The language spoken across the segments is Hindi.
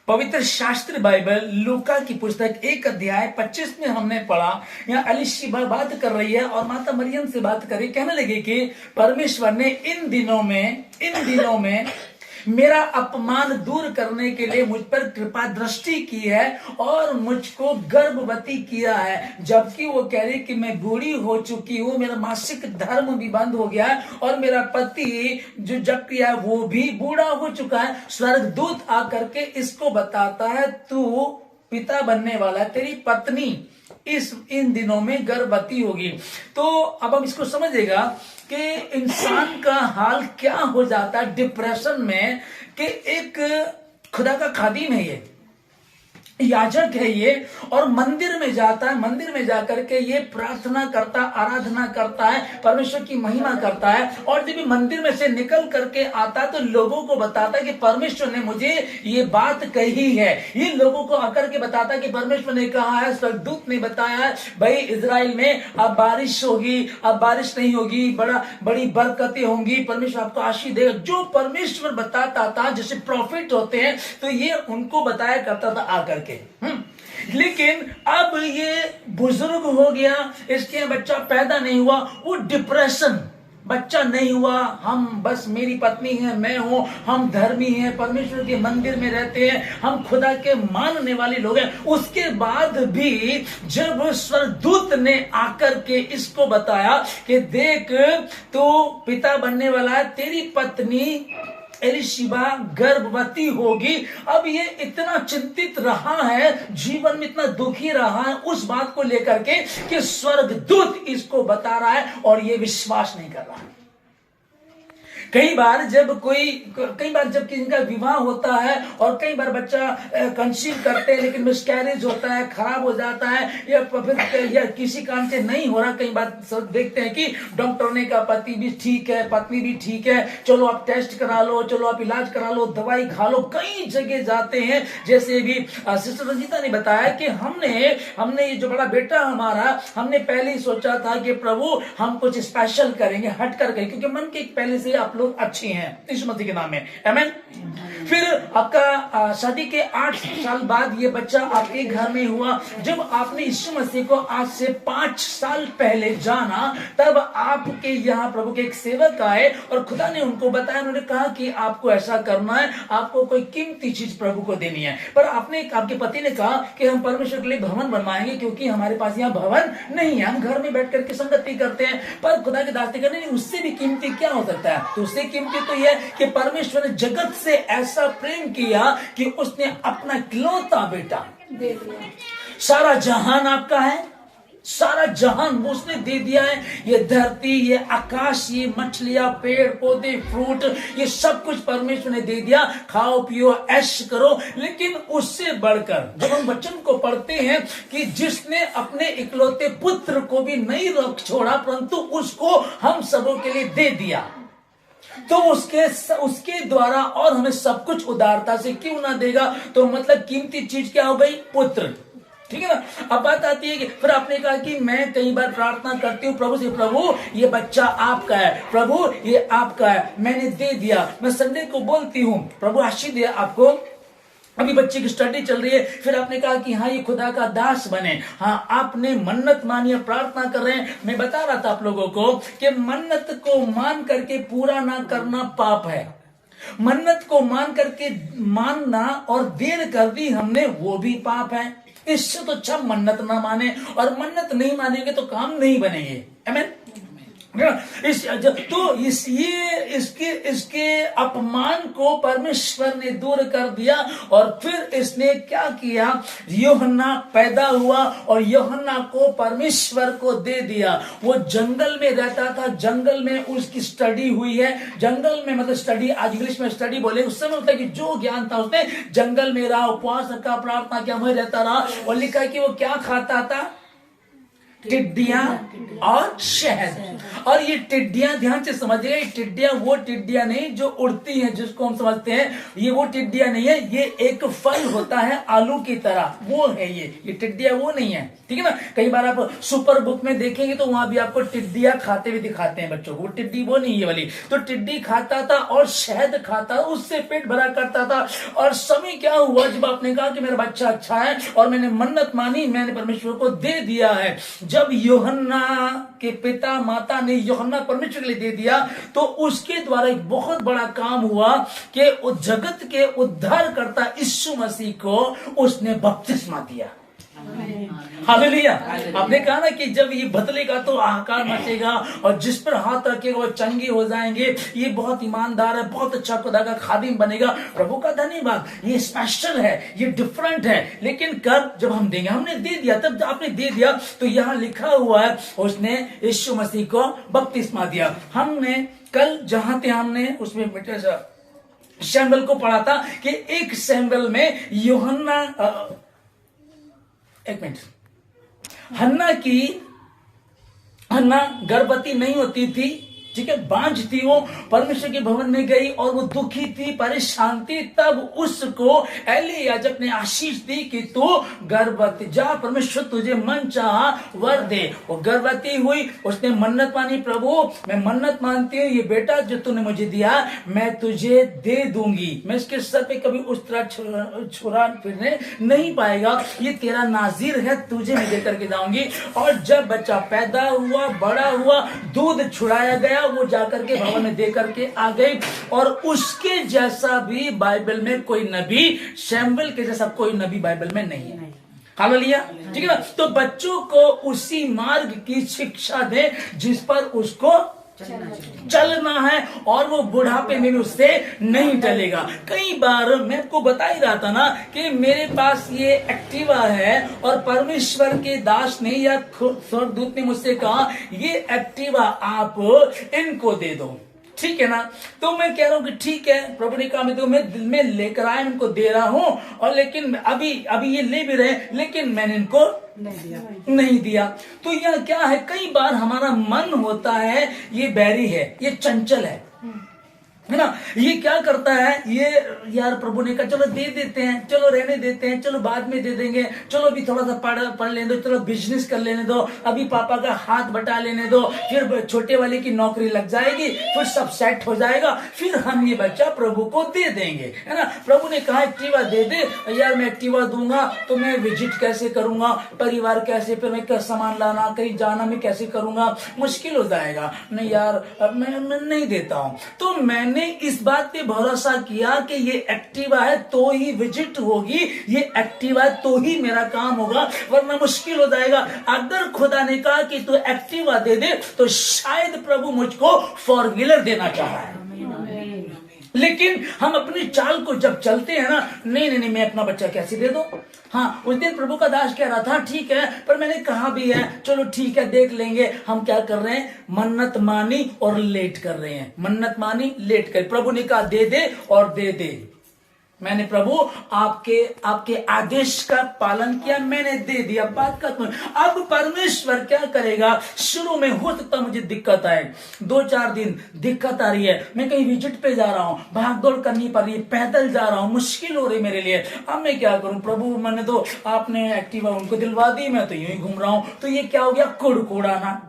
पवित्र शास्त्र बाइबल लूका की पुस्तक 1 अध्याय 25 में हमने पढ़ा। यहाँ अलीशिबा बात कर रही है और माता मरियम से बात करी, कहने लगी कि परमेश्वर ने इन दिनों में मेरा अपमान दूर करने के लिए मुझ पर कृपा दृष्टि की है और मुझको गर्भवती किया है। जबकि वो कह रही कि मैं बूढ़ी हो चुकी हूं, मेरा मासिक धर्म भी बंद हो गया है और मेरा पति जो जब किया है वो भी बूढ़ा हो चुका है। स्वर्गदूत आकर के इसको बताता है, तू पिता बनने वाला है, तेरी पत्नी इन दिनों में गर्भवती होगी। तो अब हम इसको समझेगा कि इंसान का हाल क्या हो जाता है डिप्रेशन में, कि एक खुदा का खादिम है, ये याजक है ये, और मंदिर में जाता है, मंदिर में जाकर के ये प्रार्थना करता, आराधना करता है, परमेश्वर की महिमा करता है। और जब मंदिर में से निकल करके आता है तो लोगों को बताता है कि परमेश्वर ने मुझे ये बात कही है। ये लोगों को आकर के बताता है कि परमेश्वर ने कहा है, स्वर्गदूत ने बताया है, भाई इजराइल में अब बारिश होगी, अब बारिश नहीं होगी, बड़ी बरकतें होंगी, परमेश्वर आपको आशीष देगा। जो परमेश्वर बताता था, जैसे प्रॉफिट होते हैं, तो ये उनको बताया करता था आकर के। लेकिन अब ये बुजुर्ग हो गया, इसके बच्चा पैदा नहीं हुआ, वो डिप्रेशन, बच्चा नहीं हुआ, हम बस मेरी पत्नी है, मैं हूं, हम धर्मी हैं, परमेश्वर के मंदिर में रहते हैं, हम खुदा के मानने वाले लोग हैं। उसके बाद भी जब स्वर्गदूत ने आकर के इसको बताया कि देख तो पिता बनने वाला है, तेरी पत्नी एलिशिबा गर्भवती होगी। अब ये इतना चिंतित रहा है, जीवन में इतना दुखी रहा है उस बात को लेकर के कि स्वर्गदूत इसको बता रहा है और ये विश्वास नहीं कर रहा है। कई बार जब किसी का विवाह होता है और कई बार बच्चा कंसीव करते हैं लेकिन मिसकैरेज होता है, खराब हो जाता है, या फिर या किसी कारण से नहीं हो रहा, कई बार सब देखते हैं कि डॉक्टर ने कहा पति भी ठीक है, पत्नी भी ठीक है, चलो आप टेस्ट करा लो, चलो आप इलाज करा लो, दवाई खा लो, कई जगह जाते हैं। जैसे भी सिस्टर रंजीता ने बताया कि हमने ये जो बड़ा बेटा हमारा, हमने पहले ही सोचा था कि प्रभु हम कुछ स्पेशल करेंगे, हट कर गए, क्योंकि मन के पहले से आप लोग अच्छी हैं यीशु मसीह के नाम में, आमीन। फिर आपका शादी के 8 साल बाद ये बच्चा आपके घर में हुआ। जब आपने यीशु मसीह को आज से 5 साल पहले जाना, तब आपके यहाँ प्रभु के एक सेवक आए और खुदा ने उनको बताया, उन्होंने कहा कि आपको ऐसा करना है, आपको कोई कीमती चीज प्रभु को देनी है। पर आपके पति ने कहा कि हम परमेश्वर के लिए भवन बनवाएंगे, क्योंकि हमारे पास यहाँ भवन नहीं है, हम घर में बैठ करके संगति करते हैं। पर खुदा के दास्ते करने, उससे भी कीमती क्या हो सकता है? तो उससे कीमती तो यह कि परमेश्वर ने जगत से ऐसा प्रेम किया कि उसने अपना इकलौता बेटा दे दिया। सारा जहान आपका है, सारा जहान उसने दे दिया है। ये धरती, ये आकाश, ये मछलियां, पेड़ पौधे, फ्रूट, ये सब कुछ परमेश्वर ने दे दिया। खाओ पियो ऐश करो। लेकिन उससे बढ़कर जब हम वचन को पढ़ते हैं कि जिसने अपने इकलौते पुत्र को भी नहीं रख छोड़ा, परंतु उसको हम सबों के लिए दे दिया, तो उसके द्वारा और हमें सब कुछ उदारता से क्यों ना देगा? तो मतलब कीमती चीज क्या हो गई? पुत्र, ठीक है ना। अब बात आती है कि फिर आपने कहा कि मैं कई बार प्रार्थना करती हूँ प्रभु से, प्रभु ये बच्चा आपका है, प्रभु ये आपका है, मैंने दे दिया। मैं संडे को बोलती हूँ प्रभु आशीष दे आपको, अभी बच्चे की स्टडी चल रही है। फिर आपने कहा कि हाँ ये खुदा का दास बने, हाँ आपने मन्नत मानी, प्रार्थना कर रहे हैं। मैं बता रहा था आप लोगों को कि मन्नत को मान करके पूरा ना करना पाप है। मन्नत को मान करके मानना और देर कर दी हमने, वो भी पाप है। इससे तो अच्छा मन्नत ना माने, और मन्नत नहीं मानेंगे तो काम नहीं बनेंगे, आमीन। इसके अपमान को परमेश्वर ने दूर कर दिया। और फिर इसने क्या किया? यूहन्ना पैदा हुआ और यूहन्ना को परमेश्वर को दे दिया। वो जंगल में रहता था, जंगल में उसकी स्टडी हुई है। जंगल में मतलब स्टडी, आज इंग्लिश में स्टडी बोले, उस समय होता है कि जो ज्ञान था उसने जंगल में रहा, उपवास रखा, प्रार्थना किया, वहीं रहता रहा। और लिखा है कि वो क्या खाता था? टिड्डियां और शहद। और ये टिड्डियां ध्यान से समझिएगा, ये टिड्डियां वो टिड्डियां नहीं जो उड़ती हैं जिसको हम समझते हैं, ये वो टिड्डियां नहीं है, ये एक फल होता है आलू की तरह, वो है ये टिड्डियां वो नहीं है, ठीक है ना। कई बार आप सुपर बुक में देखेंगे तो वहां भी आपको टिड्डियां खाते हुए दिखाते हैं बच्चों को, वो टिड्डी वो नहीं है वाली। तो टिड्डी खाता था और शहद खाता, उससे पेट भरा करता था। और समय क्या हुआ जब आपने कहा कि मेरा बच्चा अच्छा है और मैंने मन्नत मानी, मैंने परमेश्वर को दे दिया है। जब यूहन्ना के पिता माता ने यूहन्ना परमेश्वर के लिए दे दिया तो उसके द्वारा एक बहुत बड़ा काम हुआ कि उस जगत के उद्धारकर्ता यीशु मसीह को उसने बपतिस्मा दिया। हालेलुया। आपने कहा ना कि जब ये बदलेगा तो हाहाकार मचेगा और जिस पर हाथ रखेगा वो चंगे हो जाएंगे, ये बहुत ईमानदार है, बहुत अच्छा खुदा का खादिम बनेगा। प्रभु का धन्यवाद, ये स्पेशल है, ये डिफरेंट है। लेकिन कब? जब हम देंगे। हमने दे दिया, तब आपने दे दिया तो यहां लिखा हुआ है उसने यीशु मसीह को बपतिस्मा दिया। हमने कल जहां थे हमने उसमें शैम्बल को पढ़ा था कि एक शैम्बल में यूहन्ना, एक मिनट, हन्ना गर्भवती नहीं होती थी, ठीक है, बांझ थी वो, परमेश्वर के भवन में गई और वो दुखी थी, परेशान थी। तब उसको एली याजक ने आशीष दी कि तू गर्भवती जा, परमेश्वर तुझे मन चाहा वर दे। वो गर्भवती हुई, उसने मन्नत मानी, प्रभु मैं मन्नत मानती हूँ, ये बेटा जो तूने मुझे दिया मैं तुझे दे दूंगी, मैं इसके सर पे कभी उस तरह छुरा फिरने नहीं पाएगा, ये तेरा नाजिर है, तुझे मैं दे करके जाऊंगी। और जब बच्चा पैदा हुआ, बड़ा हुआ, दूध छुड़ाया गया, वो जाकर के भवन में दे करके आ गई। और उसके जैसा भी बाइबल में कोई नबी, शैम्बल के जैसा कोई नबी बाइबल में नहीं है। हालेलुया, ठीक है ना। तो बच्चों को उसी मार्ग की शिक्षा दे जिस पर उसको चलना है और वो बुढ़ापे में भी उससे नहीं टलेगा। कई बार मैं आपको बता ही रहा था ना कि मेरे पास ये एक्टिवा है और परमेश्वर के दास ने या स्वर्गदूत ने मुझसे कहा ये एक्टिवा आप इनको दे दो, ठीक है ना। तो मैं कह रहा हूं कि ठीक है, प्रभु ने कहा मैं तो मैं दिल में लेकर आया, इनको दे रहा हूं। और लेकिन अभी ये ले भी रहे, लेकिन मैंने इनको नहीं दिया। तो यह क्या है, कई बार हमारा मन होता है ये बैरी है, ये चंचल है ना। ये क्या करता है, ये यार प्रभु ने कहा चलो दे देते हैं, चलो रहने देते हैं, चलो बाद में दे देंगे, चलो अभी थोड़ा सा पढ़ लेने दो, चलो बिजनेस कर लेने दो, अभी पापा का हाथ बटा लेने दो, फिर छोटे वाले की नौकरी लग जाएगी, फिर सब सेट हो जाएगा, फिर हम ये बच्चा प्रभु को दे देंगे, है ना। प्रभु ने कहा एक्टिवा दे दे, यार मैं एक्टिवा दूंगा तो मैं विजिट कैसे करूंगा, परिवार कैसे, फिर मैं सामान लाना, कहीं जाना मैं कैसे करूंगा, मुश्किल हो जाएगा, नहीं यार मैं नहीं देता हूं। तो मैंने इस बात पे भरोसा किया कि ये एक्टिवा है तो ही विजिट होगी, ये एक्टिवा है तो ही मेरा काम होगा, वरना मुश्किल हो जाएगा। अगर खुदा ने कहा कि तू एक्टिवा दे दे तो शायद प्रभु मुझको 4 व्हीलर देना चाह रहा है। लेकिन हम अपनी चाल को जब चलते हैं ना, नहीं मैं अपना बच्चा कैसे दे दूं। हाँ, उस दिन प्रभु का दास कह रहा था ठीक है, पर मैंने कहा भी है चलो ठीक है देख लेंगे। हम क्या कर रहे हैं, मन्नत मानी और लेट कर रहे हैं, मन्नत मानी लेट कर। प्रभु ने कहा दे दे और दे दे। मैंने प्रभु आपके आदेश का पालन किया, मैंने दे दिया, बात खत्म। अब परमेश्वर क्या करेगा, शुरू में हो सकता मुझे दिक्कत आए, 2-4 दिन दिक्कत आ रही है, मैं कहीं विजिट पे जा रहा हूं, भाग दौड़ करनी पड़ रही है, पैदल जा रहा हूं, मुश्किल हो रही मेरे लिए। अब मैं क्या करूं प्रभु, मैंने तो आपने एक्टिवा उनको दिलवा दी, मैं तो यूं ही घूम रहा हूं। तो ये क्या हो गया, कुड़कुड़ाना,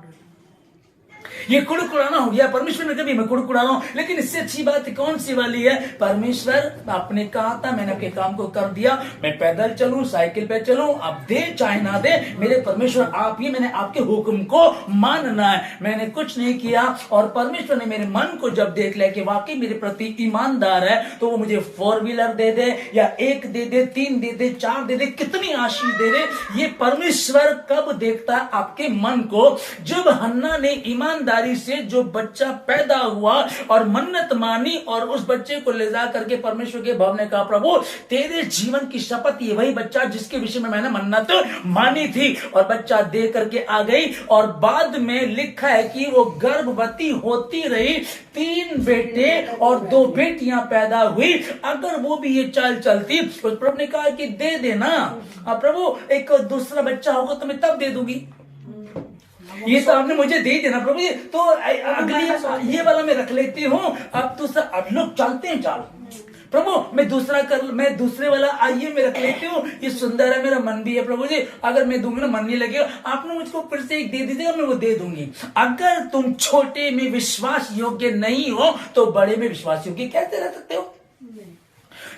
ये कुड़कुड़ाना हो गया। परमेश्वर ने कभी मैं कुड़कुड़ा रहा हूं, लेकिन इससे अच्छी बात कौन सी वाली है, परमेश्वर आपने कहा था, मैंने आपके काम को कर दिया, मैं पैदल चलूं, साइकिल पे चलूं, अब दे चाहे ना दे, मेरे परमेश्वर आप ही, मैंने आपके हुक्म को मानना है, मैंने कुछ नहीं किया। और परमेश्वर ने मेरे मन को जब देख लिया कि वाकई मेरे प्रति ईमानदार है, तो वो मुझे 4 व्हीलर दे दे या 1 दे दे, 3 दे दे, 4 दे दे, कितनी आशीष दे दे। ये परमेश्वर कब देखता आपके मन को, जब हन्ना ने ईमानदार से जो बच्चा पैदा हुआ और मन्नत मानी और उस बच्चे को ले जा करके परमेश्वर के भवन ने कहा प्रभु तेरे जीवन की शपथ, ये वही बच्चा जिसके विषय में मैंने मन्नत मानी थी। और बच्चा दे करके आ गई और बाद में लिखा है कि वो गर्भवती होती रही, 3 बेटे और 2 बेटियां पैदा हुई। अगर वो भी ये चाल चलती, तो प्रभु ने कहा कि दे देना प्रभु, एक दूसरा बच्चा होगा तो मैं तब दे दूंगी। ये तो आपने मुझे दे देना प्रभु जी, तो अगली ये वाला मैं रख लेती हूँ। अब दूसरा, अब लोग चलते हैं चाल प्रभु, मैं दूसरे वाला आइए मैं रख लेती हूँ, ये सुंदर है, मेरा मन भी है प्रभु जी, अगर मैं दूंगी ना मन नहीं लगेगा, आपने मुझको फिर से एक दे दीजिएगा, मैं वो दे दूंगी। अगर तुम छोटे में विश्वास योग्य नहीं हो तो बड़े में विश्वास योग्य कैसे रह सकते हो?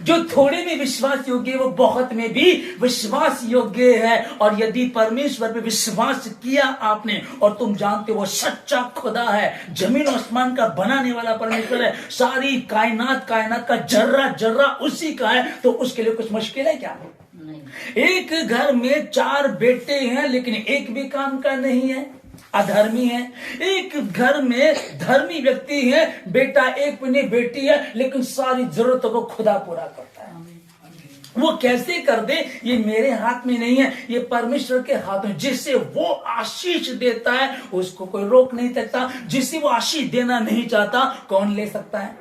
जो थोड़े में विश्वास योग्य है वो बहुत में भी विश्वास योग्य है। और यदि परमेश्वर पे विश्वास किया आपने, और तुम जानते हो वो सच्चा खुदा है, जमीन आसमान का बनाने वाला परमेश्वर है, सारी कायनात का जर्रा जर्रा उसी का है, तो उसके लिए कुछ मुश्किल है क्या? एक घर में 4 बेटे हैं लेकिन एक भी काम का नहीं है, अधर्मी है। एक घर में धर्मी व्यक्ति है, बेटा एक भी नहीं, बेटी है, लेकिन सारी जरूरतों को खुदा पूरा करता है। वो कैसे कर दे ये मेरे हाथ में नहीं है, ये परमेश्वर के हाथ में। जिसे वो आशीष देता है उसको कोई रोक नहीं सकता, जिसे वो आशीष देना नहीं चाहता कौन ले सकता है?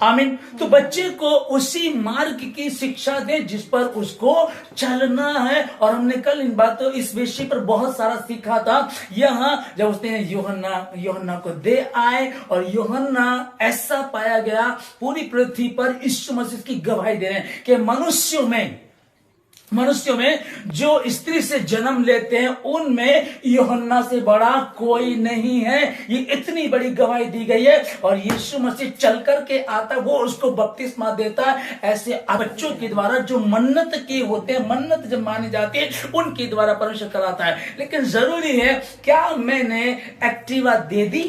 आमीन। तो बच्चे को उसी मार्ग की शिक्षा दे जिस पर उसको चलना है। और हमने कल इन बातों, इस विषय पर बहुत सारा सीखा था। यहाँ जब उसने यूहन्ना को दे आए, और यूहन्ना ऐसा पाया गया पूरी पृथ्वी पर यीशु मसीह की गवाही दे रहे हैं कि मनुष्यों में जो स्त्री से जन्म लेते हैं उनमें यूहन्ना से बड़ा कोई नहीं है। ये इतनी बड़ी गवाही दी गई है। और यीशु मसीह चल करके आता, वो उसको बपतिस्मा देता है। ऐसे बच्चों के द्वारा जो मन्नत के होते हैं, मन्नत जब मानी जाती है, उनके द्वारा परमेश्वर कराता है। लेकिन जरूरी है, क्या मैंने एक्टिवा दे दी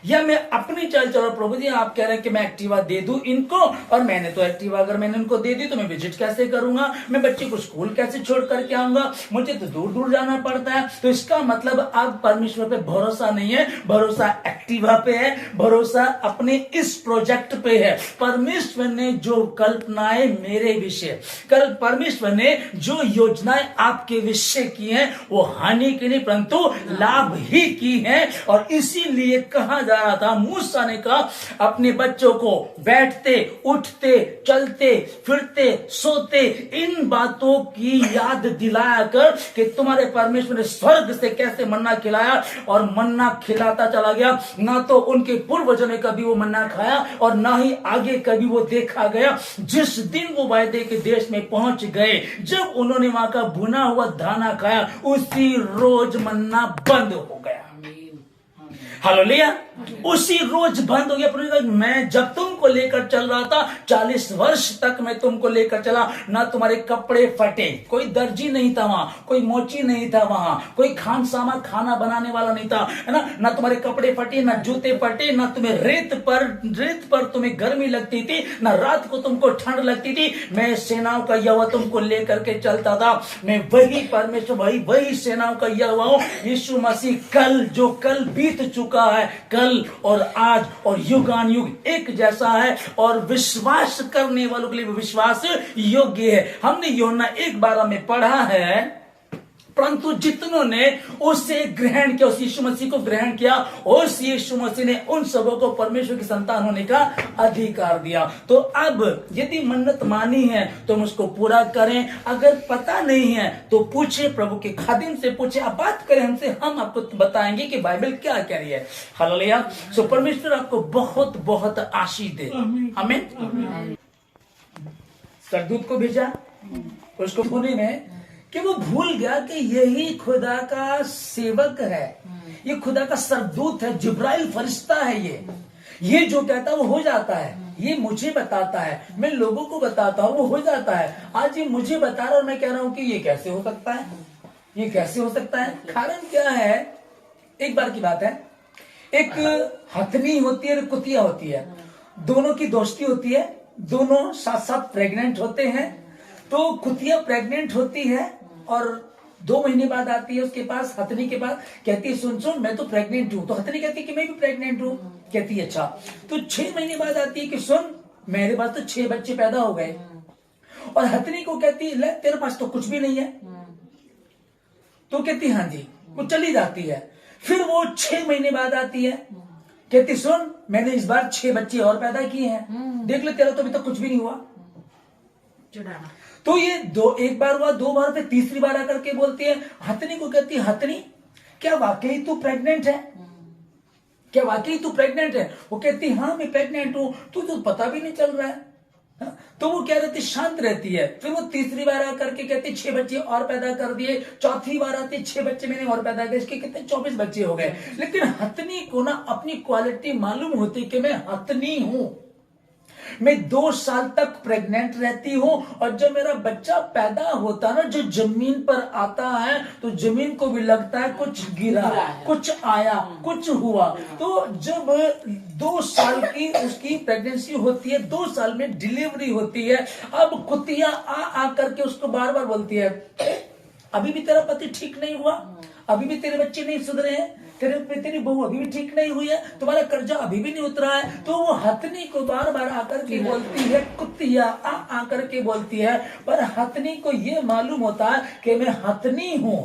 या मैं अपनी चल चलो? प्रभु जी आप कह रहे हैं कि मैं एक्टिवा दे दूं इनको, और मैंने तो एक्टिवा अगर मैंने उनको दे दी तो मैं विजिट कैसे करूंगा, मैं बच्चे को स्कूल कैसे छोड़ करके आऊंगा, मुझे तो दूर दूर जाना पड़ता है। तो इसका मतलब अब परमेश्वर पे भरोसा नहीं है, भरोसा एक्टिवा पे है, भरोसा अपने इस प्रोजेक्ट पे है। परमेश्वर ने जो कल्पनाएं मेरे विषय, कल परमेश्वर ने जो योजनाएं आपके विषय की हैं वो हानि की नहीं परंतु लाभ ही की है। और इसीलिए कहा जा रहा था, मूसा ने कहा अपने बच्चों को बैठते उठते चलते फिरते सोते इन बातों की याद दिलाया कर कि तुम्हारे परमेश्वर ने स्वर्ग से कैसे मन्ना खिलाया, और मन्ना खिलाता चला गया। ना तो उनके पूर्वजों ने कभी वो मन्ना खाया और ना ही आगे कभी वो देखा गया। जिस दिन वो वायदे के देश में पहुंच गए, जब उन्होंने वहां का भुना हुआ दाना खाया, उसी रोज मन्ना बंद हो गया। हालेलुया। उसी रोज बंद हो गया। मैं जब तुमको लेकर चल रहा था 40 वर्ष तक मैं तुमको लेकर चला, ना तुम्हारे कपड़े फटे, कोई दर्जी नहीं था वहां, कोई मोची नहीं था वहां, कोई खाना बनाने वाला नहीं था, है ना तुम्हारे कपड़े फटे, ना जूते फटे, ना तुम्हें रेत पर तुम्हें गर्मी लगती थी, ना रात को तुमको ठंड लगती थी। मैं सेनाओं का यहोवा तुमको लेकर के चलता था। मैं वही परमेश्वर, वही सेनाओं का यहोवा हूं। यीशु मसीह कल बीत चुका है, कल और आज और युगान युग एक जैसा है, और विश्वास करने वालों के लिए विश्वास योग्य है। हमने यूहन्ना 1:12 में पढ़ा है, परंतु जितनों ने उसे ग्रहण किया, उस यीशु मसीह को ग्रहण किया, उस यीशु मसीह ने उन सबों को परमेश्वर की संतान होने का अधिकार दिया। तो अब यदि मन्नत मानी है तो हम उसको पूरा करें। अगर पता नहीं है तो पूछे, प्रभु के खादिम से पूछे, आप बात करें हमसे, हम आपको बताएंगे कि बाइबल क्या कह रही है। हालेलुया। सो परमेश्वर आपको बहुत बहुत आशीष दे। आमीन। सरदूत को भेजा उसको पुणे में कि वो भूल गया कि यही खुदा का सेवक है, ये खुदा का सरदूत है, जिब्राइल फरिश्ता है। ये जो कहता है वो हो जाता है, ये मुझे बताता है, मैं लोगों को बताता हूं वो हो जाता है। आज ये मुझे बता रहा है और मैं कह रहा हूं कि ये कैसे हो सकता है, ये कैसे हो सकता है। कारण क्या है? एक बार की बात है, एक हथनी होती है, एक कुतिया होती है, दोनों की दोस्ती होती है, दोनों साथ साथ प्रेग्नेंट होते हैं। तो कुतिया प्रेग्नेंट होती है और 2 महीने बाद आती है उसके पास, हथनी के पास, कहती है सुन मैं तो प्रेग्नेंट हूं। तो हथनी कहती है कि मैं भी प्रेग्नेंट हूं। कहती है अच्छा। तो 6 महीने बाद आती है कि सुन मेरे पास तो 6 बच्चे पैदा हो गए। और हथनी को कहती है ले तेरे पास तो कुछ भी नहीं है। तो कहती हाँ जी, वो चली जाती है। फिर वो 6 महीने बाद आती है, कहती सुन मैंने इस बार 6 बच्चे और पैदा किए हैं, देख ले तेरा तो अभी तक कुछ भी नहीं हुआ। चिढ़ाना। तो ये एक बार हुआ, 2 बार, फिर तीसरी बार आकर के बोलती है, हथनी को कहती है, हथनी क्या वाकई तू प्रेग्नेंट है? क्या वाकई तू प्रेग्नेंट है? वो कहती हाँ मैं प्रेग्नेंट हूं, तू तो पता भी नहीं चल रहा है। तो वो क्या रहती, शांत रहती है। फिर वो तीसरी बार आकर के कहती 6 बच्चे और पैदा कर दिए। चौथी बार आती 6 बच्चे मैंने और पैदा किए, इसके कितने 24 बच्चे हो गए। लेकिन हथनी को ना अपनी क्वालिटी मालूम होती कि मैं हथनी हूं, मैं 2 साल तक प्रेग्नेंट रहती हूं, और जब मेरा बच्चा पैदा होता ना, जो जमीन पर आता है तो जमीन को भी लगता है कुछ गिरा, कुछ आया, कुछ हुआ। तो जब 2 साल की उसकी प्रेगनेंसी होती है, 2 साल में डिलीवरी होती है, अब कुतिया आ करके उसको बार बार बोलती है, अभी भी तेरा पति ठीक नहीं हुआ, अभी भी तेरे बच्चे नहीं सुधरे हैं, तेरी बहू अभी भी ठीक नहीं हुई है, तुम्हारा कर्जा अभी भी नहीं उतरा है। तो वो हथनी को बार बार आकर के बोलती है, कुतिया आकर के बोलती है, पर हथनी को ये मालूम होता है कि मैं हथनी हूं,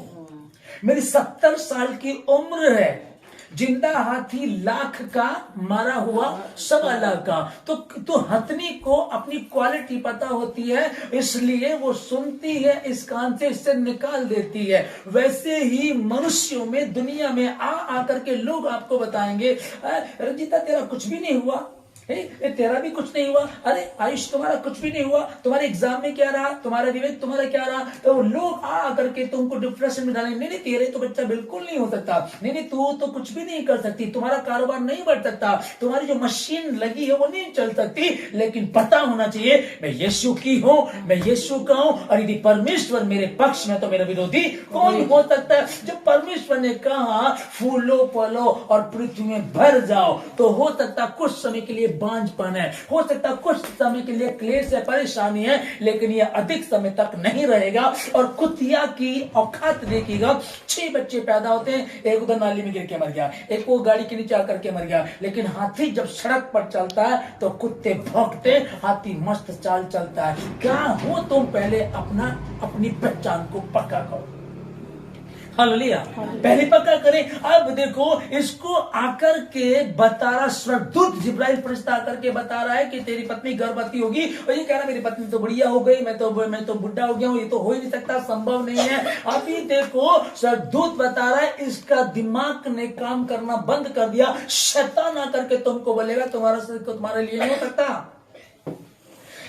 मेरी 70 साल की उम्र है, जिंदा हाथी लाख का, मारा हुआ 1.25 लाख का। तो हथनी को अपनी क्वालिटी पता होती है, इसलिए वो सुनती है, इस कान से इससे निकाल देती है। वैसे ही मनुष्यों में, दुनिया में आकर के लोग आपको बताएंगे, रंजीता तेरा कुछ भी नहीं हुआ, तेरा भी कुछ नहीं हुआ, अरे आयुष तुम्हारा कुछ भी नहीं हुआ, तुम्हारे एग्जाम में क्या रहा, तुम्हारा विवेक तुम्हारा क्या रहा। तो लोग आकर के तुमको डिप्रेशन में डालेंगे, नहीं तेरे तो बच्चा बिल्कुल नहीं हो सकता, नहीं तू तो कुछ भी नहीं कर सकती, तुम्हारा कारोबार नहीं बढ़ सकता, तुम्हारी जो मशीन लगी है वो नहीं चल सकती। लेकिन पता होना चाहिए मैं यीशु की हूं, मैं यीशु का हूं, और यदि परमेश्वर मेरे पक्ष में तो मेरा विरोधी कौन हो सकता है। जब परमेश्वर ने कहा फूलो फलो और पृथ्वी में भर जाओ, तो हो सकता कुछ समय के लिए बांझपन है, हो सकता कुछ समय के लिए क्लेश है, परेशानी है, लेकिन यह अधिक समय तक नहीं रहेगा। और कुतिया की औकात देखिएगा, 6 बच्चे पैदा होते हैं, एक उधर नाली में गिर के मर गया, एक वो गाड़ी के नीचे आकर के मर गया। लेकिन हाथी जब सड़क पर चलता है तो कुत्ते भौंकते, हाथी मस्त चाल चलता है। क्या हो तुम पहले अपनी पहचान को पक्का करो। हालेलुया, पहले पक्का करें। अब देखो इसको आकर के बता रहा, स्वर्गदूत जिब्राइल फरिश्ता आकर के बता रहा है कि तेरी पत्नी गर्भवती होगी, और ये कह रहा मेरी पत्नी तो बढ़िया हो गई, मैं तो बुढ़ा हो गया हूं, ये तो हो ही नहीं सकता, संभव नहीं है। अभी देखो स्वर्गदूत बता रहा है, इसका दिमाग ने काम करना बंद कर दिया। शैतान आकर के तुमको बोलेगा तुम्हारे लिए नहीं हो सकता,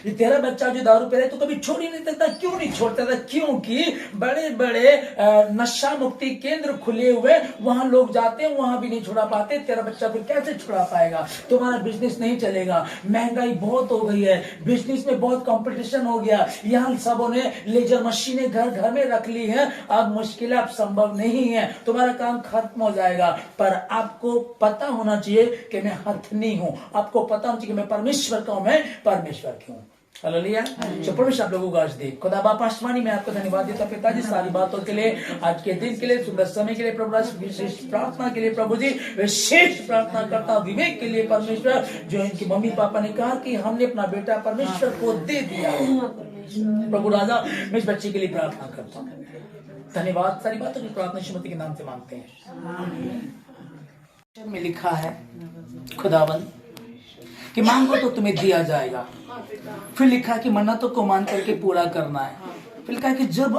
ये तेरा बच्चा जो दारू पी रहा है तो कभी छोड़ ही नहीं सकता। क्यों नहीं छोड़ता था? क्योंकि बड़े बड़े नशा मुक्ति केंद्र खुले हुए, वहां लोग जाते हैं, वहां भी नहीं छुड़ा पाते। तेरा बच्चा फिर कैसे छुड़ा पाएगा? तुम्हारा बिजनेस नहीं चलेगा, महंगाई बहुत हो गई है, बिजनेस में बहुत कंपटीशन हो गया, यहाँ सबों ने लेजर मशीनें घर घर में रख ली है, अब मुश्किल अब संभव नहीं है, तुम्हारा काम खत्म हो जाएगा। पर आपको पता होना चाहिए कि मैं हथनी हूं, आपको पता होना चाहिए कि मैं परमेश्वर का हूं, मैं परमेश्वर की हूं। हालेलुया। जो परमेश्वर आप लोगों को आज दे। खुदा बाप आसमानी में आपको धन्यवाद देता पिताजी सारी बातों के लिए, आज के दिन के लिए, सुंदर समय के लिए प्रभु, विशेष प्रार्थना के लिए प्रभु जी, विशेष प्रार्थना करता हूं विवेक के लिए परमेश्वर, जो इनकी मम्मी पापा ने कहा कि हमने अपना बेटा परमेश्वर को दे दिया। प्रभु राजा मैं इस बच्चे के लिए प्रार्थना करता हूँ, धन्यवाद। सारी बातों की प्रार्थना श्रीमती के नाम से मांगते हैं। में लिखा है खुदावन कि मांगो तो तुम्हें दिया जाएगा, फिर लिखा कि मन्नतों को मान करके पूरा करना है। फिर लिखा कि जब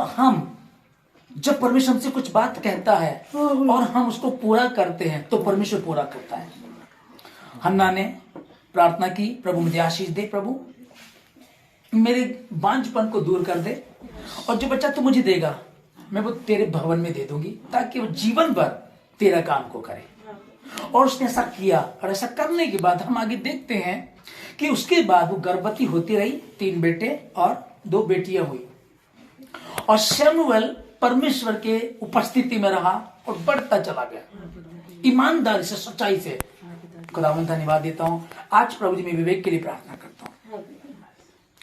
परमेश्वर हमसे कुछ बात कहता है और हम उसको पूरा करते हैं तो परमेश्वर पूरा करता है। हन्ना ने प्रार्थना की, प्रभु मुझे आशीष दे, प्रभु मेरे बांझपन को दूर कर दे, और जो बच्चा तू मुझे देगा मैं वो तेरे भवन में दे दूंगी, ताकि वो जीवन भर तेरा काम को करे। और उसने ऐसा किया, और ऐसा करने के बाद हम आगे देखते हैं कि उसके बाद वो गर्भवती होती रही, 3 बेटे और 2 बेटियां हुई, और शमूएल परमेश्वर के उपस्थिति में रहा और बढ़ता चला गया ईमानदारी से, सच्चाई से। खुदावंद धन्यवाद देता हूं। आज प्रभु जी मैं विवेक के लिए प्रार्थना करता हूं,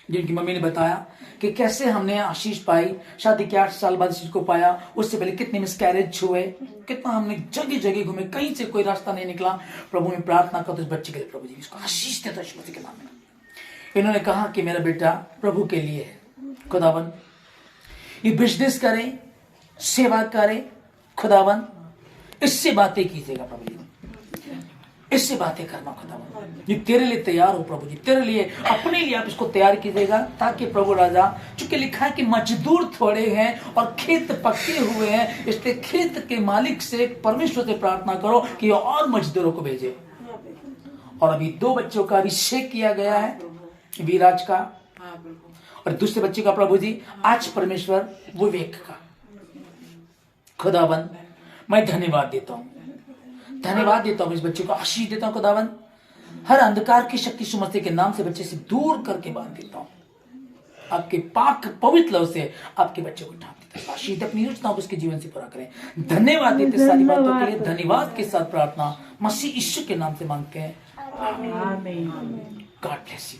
जिनकी मम्मी ने बताया कि कैसे हमने आशीष पाई, शादी के 8 साल बाद इस चीज को पाया, उससे पहले कितने मिसकैरेज हुए, कितना हमने जगह जगह घूमे, कहीं से कोई रास्ता नहीं निकला। प्रभु में प्रार्थना करता इस बच्चे के लिए, प्रभु जी इसको आशीष देता इस बच्चे के नाम में। इन्होंने कहा कि मेरा बेटा प्रभु के लिए है। खुदावन ये बिजनेस करें, सेवा करें, खुदावन इससे बातें कीजिएगा प्रभु जी। इससे बातें करना खुदा, ये तेरे लिए तैयार हो प्रभु जी, तेरे लिए, अपने लिए आप इसको तैयार कीजिएगा, ताकि प्रभु राजा, चूंकि लिखा है कि मजदूर थोड़े हैं और खेत पके हुए हैं, इसलिए खेत के मालिक से, परमेश्वर से प्रार्थना करो कि और मजदूरों को भेजे। और अभी 2 बच्चों का अभिषेक किया गया है, विराज का और दूसरे बच्चे का प्रभु जी आज परमेश्वर विवेक का। खुदावन मैं धन्यवाद देता हूं, धन्यवाद देता हूं, इस बच्चे को आशीष देता हूं खुदावन। हर अंधकार की शक्ति यीशु मसीह के नाम से बच्चे से दूर करके बांध देता हूं, आपके पाक पवित्र लव से आपके बच्चे को ढांप देता हूं। आशीष अपनी योजनाओं को उसके जीवन से पूरा करें। धन्यवाद देते सारी बातों के लिए, धन्यवाद के साथ प्रार्थना मसीह यीशु के नाम से मांगते हैं, आमीन। God bless you.